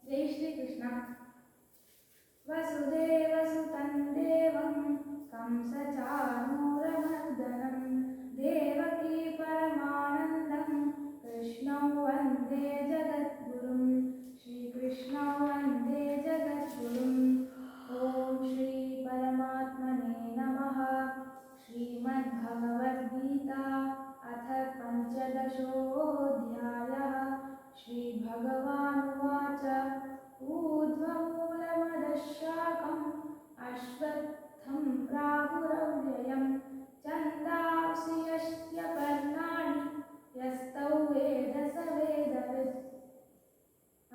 जय श्री कृष्ण। वसुदेवसुतं देवं कंसचाणूरमर्दनं देवकी परमानन्दं कृष्णं वन्दे जगद्गुरुं श्रीकृष्णं वन्दे जगद्गुरुम्। ॐ श्री परमात्मने नमः। श्रीमद्भगवद्गीता अथ पञ्चदशोऽध्यायः। श्रीभगवानुवाच ऊर्ध्वमूलमदशाकम् अश्वत्थं प्राहुरव्ययं छन्दांसि यस्य पर्णानि यस्तौ वेद स वेदवित्।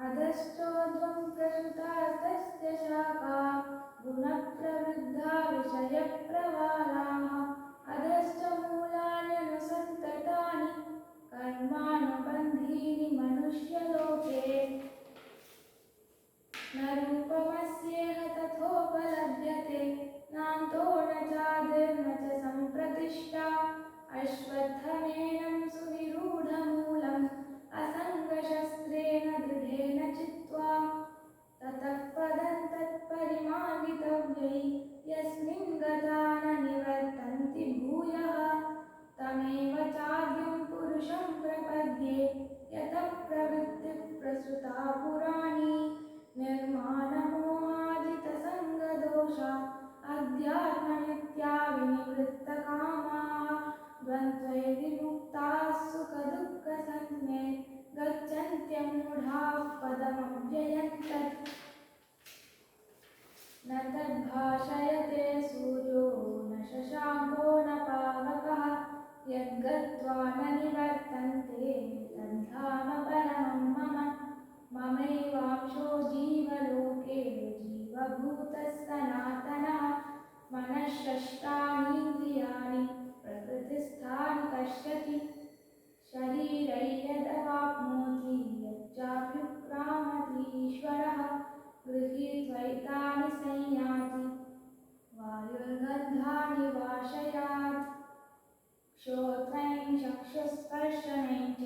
अधश्चोर्ध्वं प्रसृतास्तस्य शाखा गुणप्रवृद्धा विषयप्रवालाः। अधश्च मूलान्यनुसन्ततानि कर्मानुबन्धीनि मनुष्यलोके। न रूपमस्येह तथोपलभ्यते नान्तो न चादिर्न च सम्प्रतिष्ठा। अश्वत्थमेनं सुविरूढमूलम् असङ्गशस्त्रेण दृढेन चित्वा ततः पदं तत्परिमार्गितव्यै यस्मिन् गता न निवर्तन्ति भूयः। तमेव चाद्यं पुरुषं प्रपद्ये यतः प्रवृत्तिः प्रसृता पुराणी। निर्माणमोहाजितसङ्गदोषा अध्यात्मनित्या विनिवृत्तकामाः द्वन्द्वैर्विमुक्ताः सुखदुःखसञ्ज्ञे गच्छन्त्यमूढाः पदमव्ययं तत्। न तद्भाषयते सूर्यो न शशाङ्को न पावकः यद्गत्वा न निवर्तन्ते तद्धाम परमं मम। ममैवांशो जीवलोके जीवभूतः सनातनः। मनःषष्ठानीन्द्रियाणि प्रकृतिस्थानि पश्यति शरीरैर्यदवाप्नोति यच्चाप्युत्क्रामतीश्वरः। गृहीत्वैतानि संयाति वायुर्गन्धानि वाशयात्। श्रोत्रेण चक्षुस्पर्शनेन च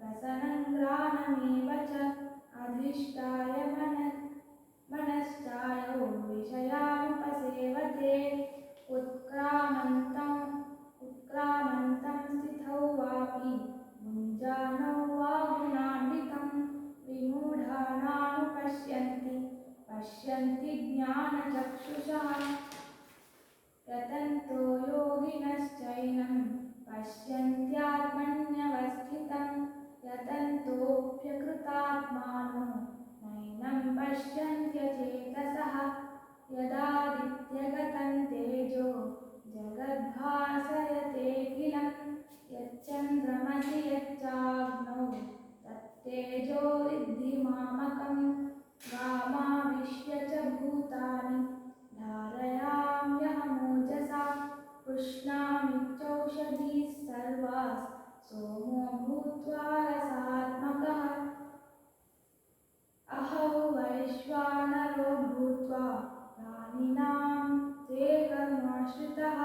रसनं घ्राणमेव च अधिष्ठाय मनश्चायो विषयानुपसेवते। उत्क्रामन्तं स्थितौ वापि भुञ्जानौ वा गुणान्वितं पश्यन्ति ज्ञानचक्षुषः। यतन्तो योगिनश्चैनं पश्यन्त्यात्मन्यवस्थितं यतन्तोऽप्यकृतात्मानो नैनं पश्यन्त्यचेतसः। यदादित्यगतं तेजो जगद्भासयतेऽखिलं यच्चन्द्रमसि यच्चाग्नौ तत्तेजो विद्धि मामकम्। गामाविश्य च भूतानि धारयाम्यहमोजसा पुष्णामि चौषधीः सर्वाः सोमो भूत्वा रसात्मकः। अहं वैश्वानरो भूत्वा प्राणिनां देहमाश्रितः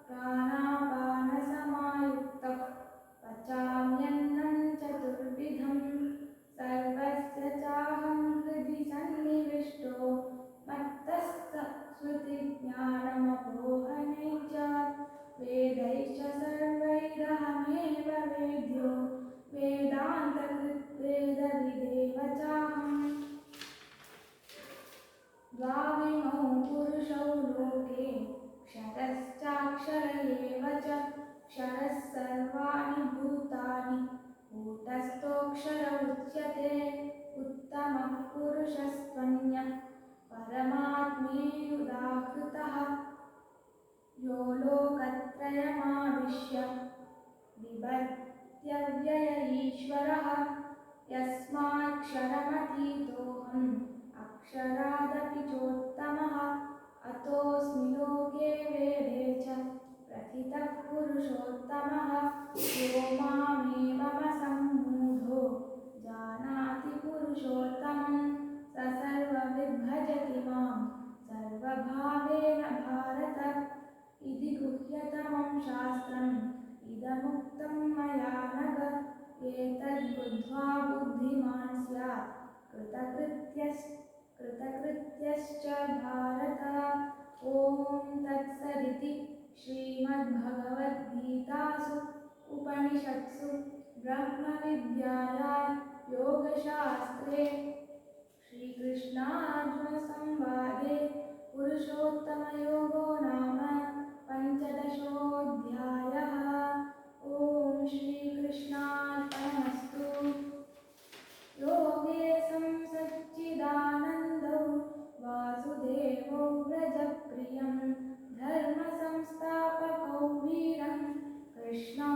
प्राणापानसमायुक्तः पचाम्यन्नं चतुर्विधं। सर्वस्य चाहं हृदि सन्निविष्टो मत्तस्मृतिज्ञानमपोहने च वेदैश्च सर्वैरहमेव वेद्यो वेदान्तकृद्वेदविदेव चाहम्। द्वाविमौ पुरुषौ लोके क्षरश्चाक्षर एव च क्षरः सर्वाणि भूतानि कूटस्थोऽक्षर उच्यते। उत्तमः पुरुषस्त्वन्यः परमात्मेत्युदाहृतः यो लोकत्रयमाविश्य बिभर्त्यव्यय ईश्वरः। यस्माक्षरमतीतोऽहम् अक्षरादपि चोत्तमः। अतोऽस्मि लोके वेदे च प्रथितः पुरुषोत्तमः। यो मामेवमसम्मूढो जानाति पुरुषोत्तमं स सर्वविद्भजति मां सर्वभावेन भारत। इति गुह्यतमं शास्त्रम् इदमुक्तं मया नघ। एतद्बुद्ध्वा बुद्धिमान् स्यात् कृतकृत्य कृतकृत्यश्च भारत। ॐ तत्सदिति श्रीमद्भगवद्गीतासु उपनिषत्सु ब्रह्मविद्यायां योगशास्त्रे श्रीकृष्णार्जुनसंवादे पुरुषोत्तमयोगो नाम पञ्चदशोऽध्यायः। ॐ श्रीकृष्णार्पणमस्तु। योगेशं सच्चिदानन्दौ वासुदेवौ व्रजप्रियं धर्मसंस्थापकौ वीरं कृष्णौ